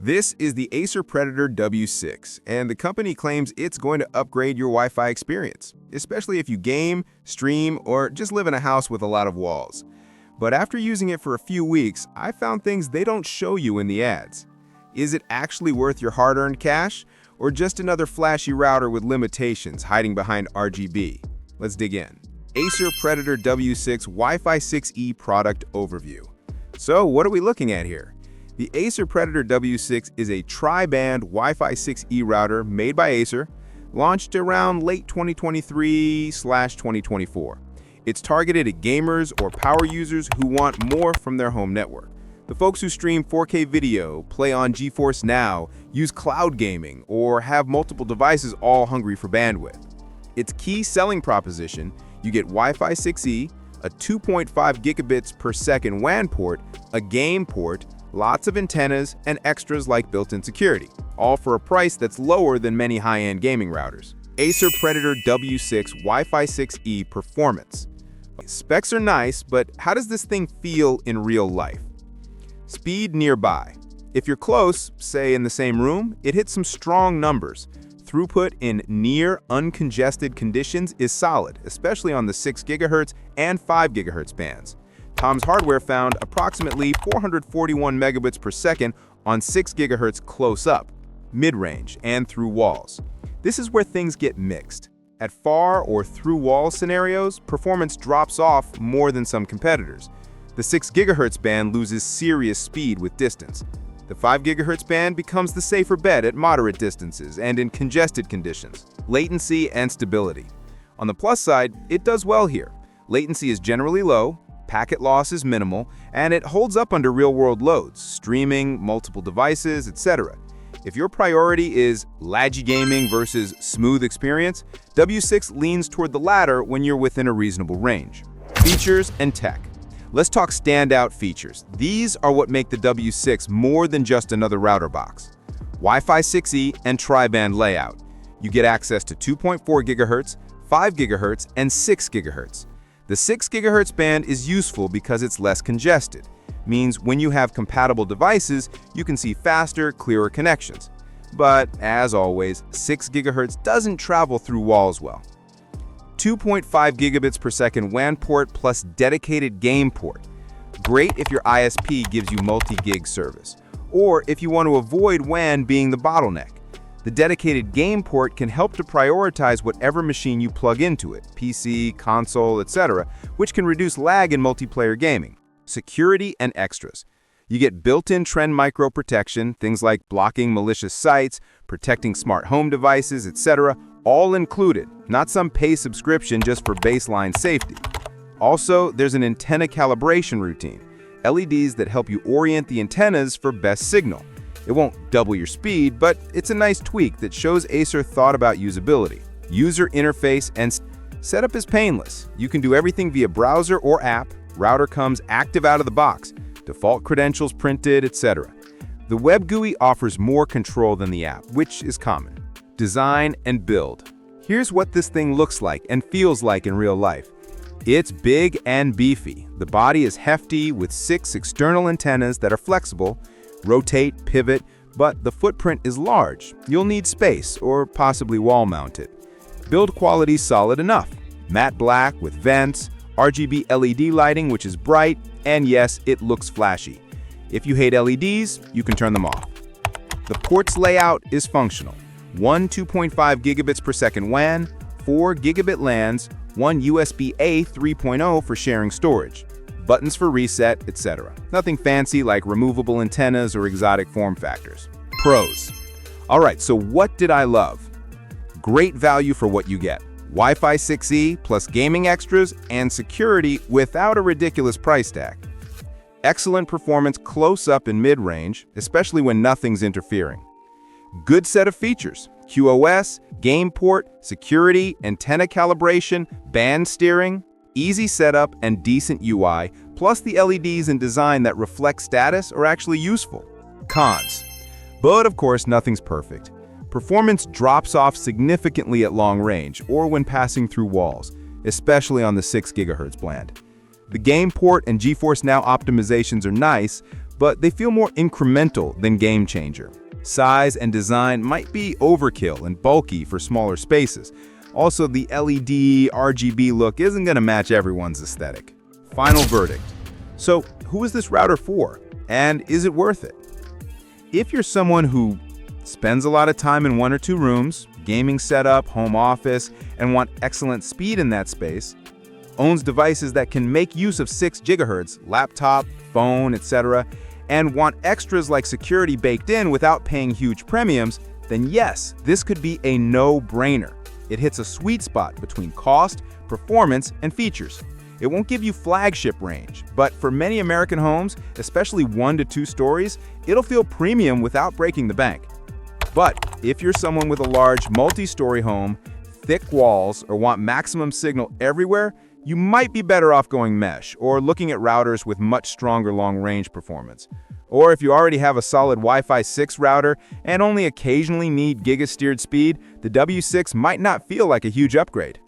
This is the Acer Predator W6, and the company claims it's going to upgrade your Wi-Fi experience, especially if you game, stream, or just live in a house with a lot of walls. But after using it for a few weeks, I found things they don't show you in the ads. Is it actually worth your hard-earned cash, or just another flashy router with limitations hiding behind RGB? Let's dig in. Acer Predator W6 Wi-Fi 6E product overview. So what are we looking at here? The Acer Predator W6 is a tri-band Wi-Fi 6E router made by Acer, launched around late 2023/2024. It's targeted at gamers or power users who want more from their home network. The folks who stream 4K video, play on GeForce Now, use cloud gaming, or have multiple devices all hungry for bandwidth. Its key selling proposition: you get Wi-Fi 6E, a 2.5 gigabits per second WAN port, a game port, lots of antennas, and extras like built-in security, all for a price that's lower than many high-end gaming routers. Acer Predator W6 Wi-Fi 6E performance. Specs are nice, but how does this thing feel in real life? Speed nearby. If you're close, say in the same room, it hits some strong numbers. Throughput in near uncongested conditions is solid, especially on the 6 GHz and 5 GHz bands. Tom's Hardware found approximately 441 megabits per second on 6 GHz close-up, mid-range, and through walls. This is where things get mixed. At far or through-wall scenarios, performance drops off more than some competitors. The 6 GHz band loses serious speed with distance. The 5 GHz band becomes the safer bet at moderate distances and in congested conditions. Latency and stability. On the plus side, it does well here. Latency is generally low, packet loss is minimal, and it holds up under real-world loads, streaming, multiple devices, etc. If your priority is laggy gaming versus smooth experience, W6 leans toward the latter when you're within a reasonable range. Features and tech. Let's talk standout features. These are what make the W6 more than just another router box. Wi-Fi 6E and tri-band layout. You get access to 2.4 GHz, 5 GHz, and 6 GHz. The 6 GHz band is useful because it's less congested. Means when you have compatible devices, you can see faster, clearer connections. But, as always, 6 GHz doesn't travel through walls well. 2.5 gigabits per second WAN port plus dedicated game port. Great if your ISP gives you multi-gig service, or if you want to avoid WAN being the bottleneck. The dedicated game port can help to prioritize whatever machine you plug into it, PC, console, etc., which can reduce lag in multiplayer gaming. Security and extras. You get built-in trend micro protection, things like blocking malicious sites, protecting smart home devices, etc., all included, not some pay subscription just for baseline safety. Also, there's an antenna calibration routine, LEDs that help you orient the antennas for best signal. It won't double your speed, but it's a nice tweak that shows Acer thought about usability. User interface and setup is painless. You can do everything via browser or app. Router comes active out of the box, default credentials printed, etc. The web GUI offers more control than the app, which is common. Design and build. Here's what this thing looks like and feels like in real life. It's big and beefy. The body is hefty with 6 external antennas that are flexible, rotate, pivot, but the footprint is large. You'll need space or possibly wall mount it. Build quality solid enough. Matte black with vents, RGB LED lighting which is bright, and yes, it looks flashy. If you hate LEDs, you can turn them off. The port's layout is functional. 1 2.5 gigabits per second WAN, 4 gigabit LANs, 1 USB-A 3.0 for sharing storage, buttons for reset, etc. Nothing fancy like removable antennas or exotic form factors. Pros. Alright, so what did I love? Great value for what you get. Wi-Fi 6E plus gaming extras and security without a ridiculous price tag. Excellent performance close up and mid-range, especially when nothing's interfering. Good set of features: QoS, game port, security, antenna calibration, band steering, easy setup, and decent UI, plus the LEDs and design that reflect status are actually useful. Cons. But of course, nothing's perfect. Performance drops off significantly at long range or when passing through walls, especially on the 6 GHz band. The game port and GeForce Now optimizations are nice, but they feel more incremental than game-changer. Size and design might be overkill and bulky for smaller spaces. Also, the LED, RGB look isn't going to match everyone's aesthetic. Final verdict. So, who is this router for? And is it worth it? If you're someone who spends a lot of time in one or two rooms, gaming setup, home office, and want excellent speed in that space, owns devices that can make use of 6 GHz, laptop, phone, etc., and want extras like security baked in without paying huge premiums, then yes, this could be a no-brainer. It hits a sweet spot between cost, performance, and features. It won't give you flagship range, but for many American homes, especially 1 to 2 stories, it'll feel premium without breaking the bank. But if you're someone with a large multi-story home, thick walls, or want maximum signal everywhere, you might be better off going mesh or looking at routers with much stronger long-range performance. Or if you already have a solid Wi-Fi 6 router and only occasionally need giga-steered speed, the W6 might not feel like a huge upgrade.